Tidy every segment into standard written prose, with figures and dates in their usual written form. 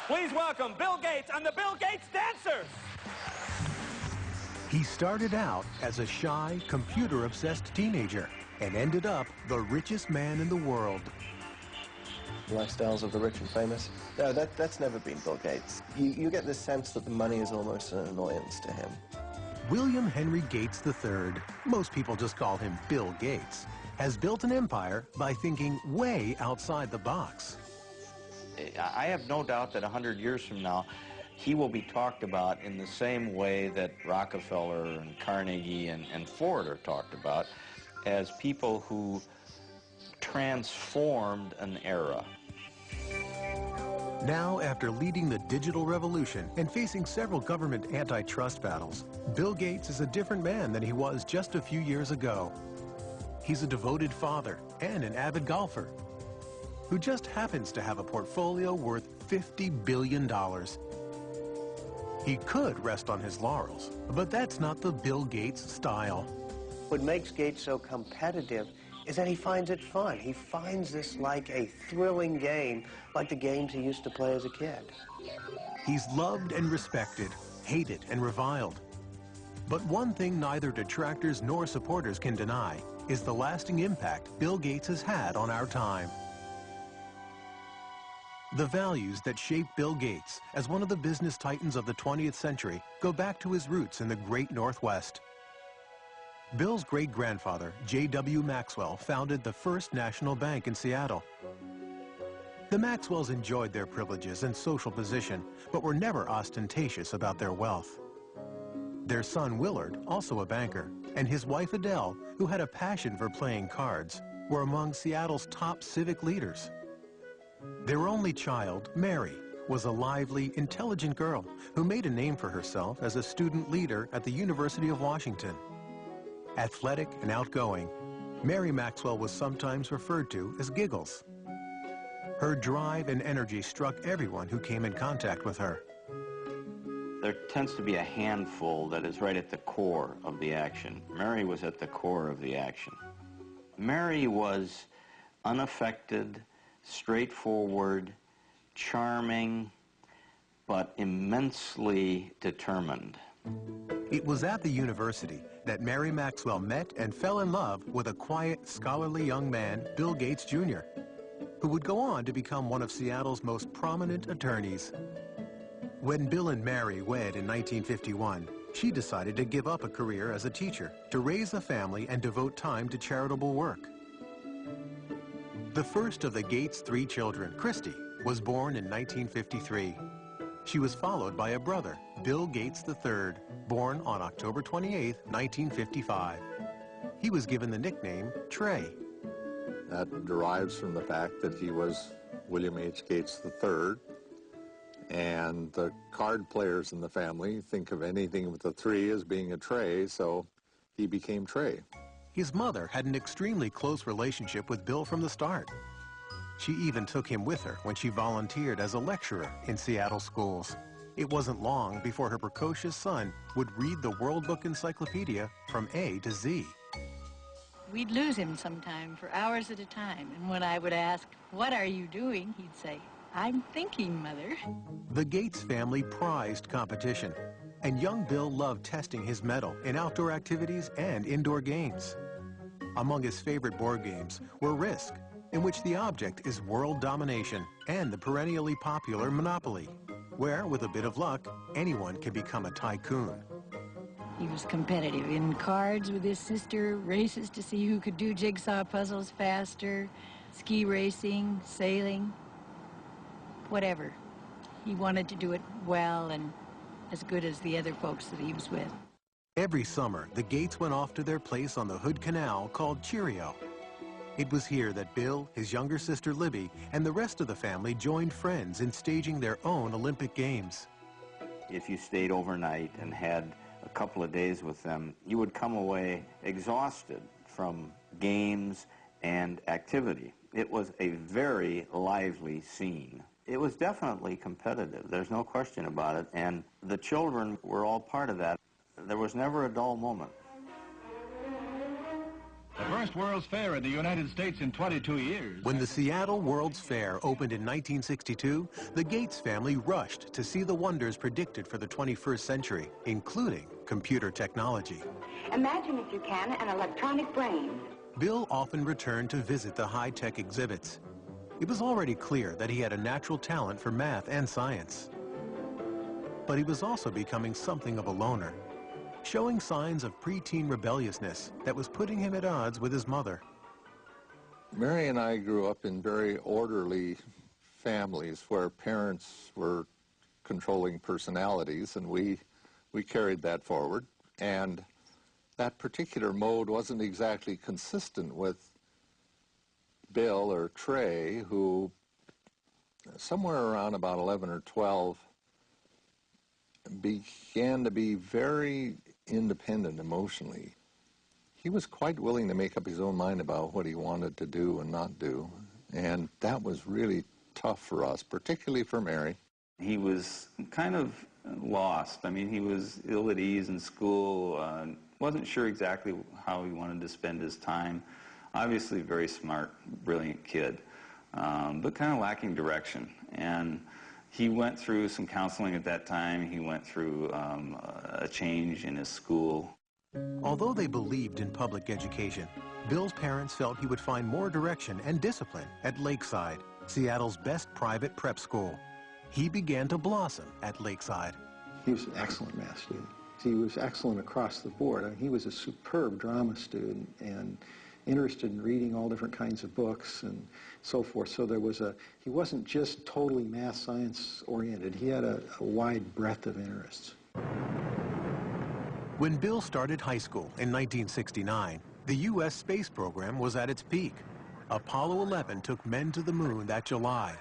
Please welcome Bill Gates and the Bill Gates Dancers. He started out as a shy, computer-obsessed teenager and ended up the richest man in the world. Lifestyles of the rich and famous. No, that's never been Bill Gates. You get the sense that the money is almost an annoyance to him. William Henry Gates III, most people just call him Bill Gates, has built an empire by thinking way outside the box. I have no doubt that 100 years from now, he will be talked about in the same way that Rockefeller and Carnegie and Ford are talked about, as people who transformed an era. Now, after leading the digital revolution and facing several government antitrust battles, Bill Gates is a different man than he was just a few years ago. He's a devoted father and an avid golfer who just happens to have a portfolio worth $50 billion. He could rest on his laurels, but that's not the Bill Gates style. What makes Gates so competitive is that he finds it fun. He finds this like a thrilling game, like the games he used to play as a kid. He's loved and respected, hated and reviled. But one thing neither detractors nor supporters can deny is the lasting impact Bill Gates has had on our time. The values that shaped Bill Gates as one of the business titans of the 20th century go back to his roots in the Great Northwest. Bill's great-grandfather, J.W. Maxwell, founded the first national bank in Seattle. The Maxwells enjoyed their privileges and social position, but were never ostentatious about their wealth. Their son, Willard, also a banker, and his wife, Adele, who had a passion for playing cards, were among Seattle's top civic leaders. Their only child, Mary, was a lively, intelligent girl who made a name for herself as a student leader at the University of Washington. Athletic and outgoing, Mary Maxwell was sometimes referred to as Giggles. Her drive and energy struck everyone who came in contact with her. There tends to be a handful that is right at the core of the action. Mary was at the core of the action. Mary was unaffected, straightforward, charming, but immensely determined. It was at the university that Mary Maxwell met and fell in love with a quiet, scholarly young man, Bill Gates Jr., who would go on to become one of Seattle's most prominent attorneys. When Bill and Mary wed in 1951, she decided to give up a career as a teacher to raise a family and devote time to charitable work. The first of the Gates' 3 children, Christy, was born in 1953. She was followed by a brother, Bill Gates III, born on October 28, 1955. He was given the nickname Trey. That derives from the fact that he was William H. Gates III, and the card players in the family think of anything with a 3 as being a Trey, so he became Trey. His mother had an extremely close relationship with Bill from the start. She even took him with her when she volunteered as a lecturer in Seattle schools. It wasn't long before her precocious son would read the World Book Encyclopedia from A to Z. We'd lose him sometime for hours at a time, and when I would ask, "What are you doing?" he'd say, "I'm thinking, Mother." The Gates family prized competition, and young Bill loved testing his mettle in outdoor activities and indoor games. Among his favorite board games were Risk, in which the object is world domination, and the perennially popular Monopoly, where, with a bit of luck, anyone can become a tycoon. He was competitive in cards with his sister, races to see who could do jigsaw puzzles faster, ski racing, sailing, whatever. He wanted to do it well and as good as the other folks that he was with. Every summer, the Gates went off to their place on the Hood Canal called Cheerio. It was here that Bill, his younger sister Libby, and the rest of the family joined friends in staging their own Olympic Games. If you stayed overnight and had a couple of days with them, you would come away exhausted from games and activity. It was a very lively scene. It was definitely competitive, there's no question about it, and the children were all part of that. There was never a dull moment. The first World's Fair in the United States in 22 years. When the Seattle World's Fair opened in 1962, the Gates family rushed to see the wonders predicted for the 21st century, including computer technology. Imagine, if you can, an electronic brain. Bill often returned to visit the high-tech exhibits. It was already clear that he had a natural talent for math and science. But he was also becoming something of a loner, showing signs of preteen rebelliousness that was putting him at odds with his mother. Mary and I grew up in very orderly families where parents were controlling personalities, and we carried that forward. And that particular mode wasn't exactly consistent with Bill or Trey, who somewhere around about 11 or 12 began to be very independent emotionally. He was quite willing to make up his own mind about what he wanted to do and not do, and that was really tough for us, particularly for Mary. He was kind of lost. I mean, he was ill at ease in school, wasn't sure exactly how he wanted to spend his time. Obviously a very smart, brilliant kid, but kind of lacking direction. And he went through some counseling at that time. He went through a change in his school. Although they believed in public education, Bill's parents felt he would find more direction and discipline at Lakeside, Seattle's best private prep school. He began to blossom at Lakeside. He was an excellent math student. He was excellent across the board. I mean, he was a superb drama student and interested in reading all different kinds of books and so forth. So he wasn't just totally math science oriented. He had a wide breadth of interests. When Bill started high school in 1969, the U.S. space program was at its peak. Apollo 11 took men to the moon that July.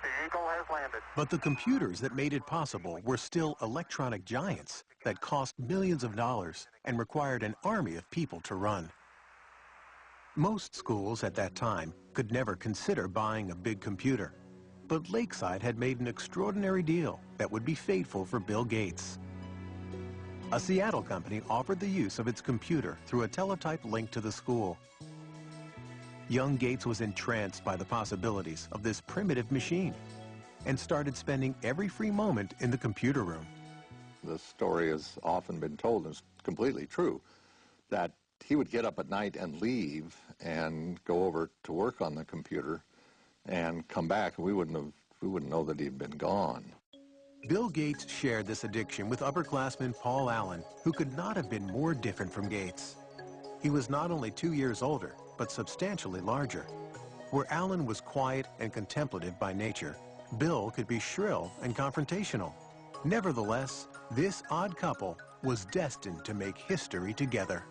The Eagle has landed. But the computers that made it possible were still electronic giants that cost millions of dollars and required an army of people to run. Most schools at that time could never consider buying a big computer. But Lakeside had made an extraordinary deal that would be fateful for Bill Gates. A Seattle company offered the use of its computer through a teletype link to the school. Young Gates was entranced by the possibilities of this primitive machine and started spending every free moment in the computer room. The story has often been told, and it's completely true, that he would get up at night and leave and go over to work on the computer and come back, and we wouldn't know that he'd been gone. Bill Gates shared this addiction with upperclassman Paul Allen, who could not have been more different from Gates. He was not only 2 years older, but substantially larger. Where Allen was quiet and contemplative by nature, Bill could be shrill and confrontational. Nevertheless, this odd couple was destined to make history together.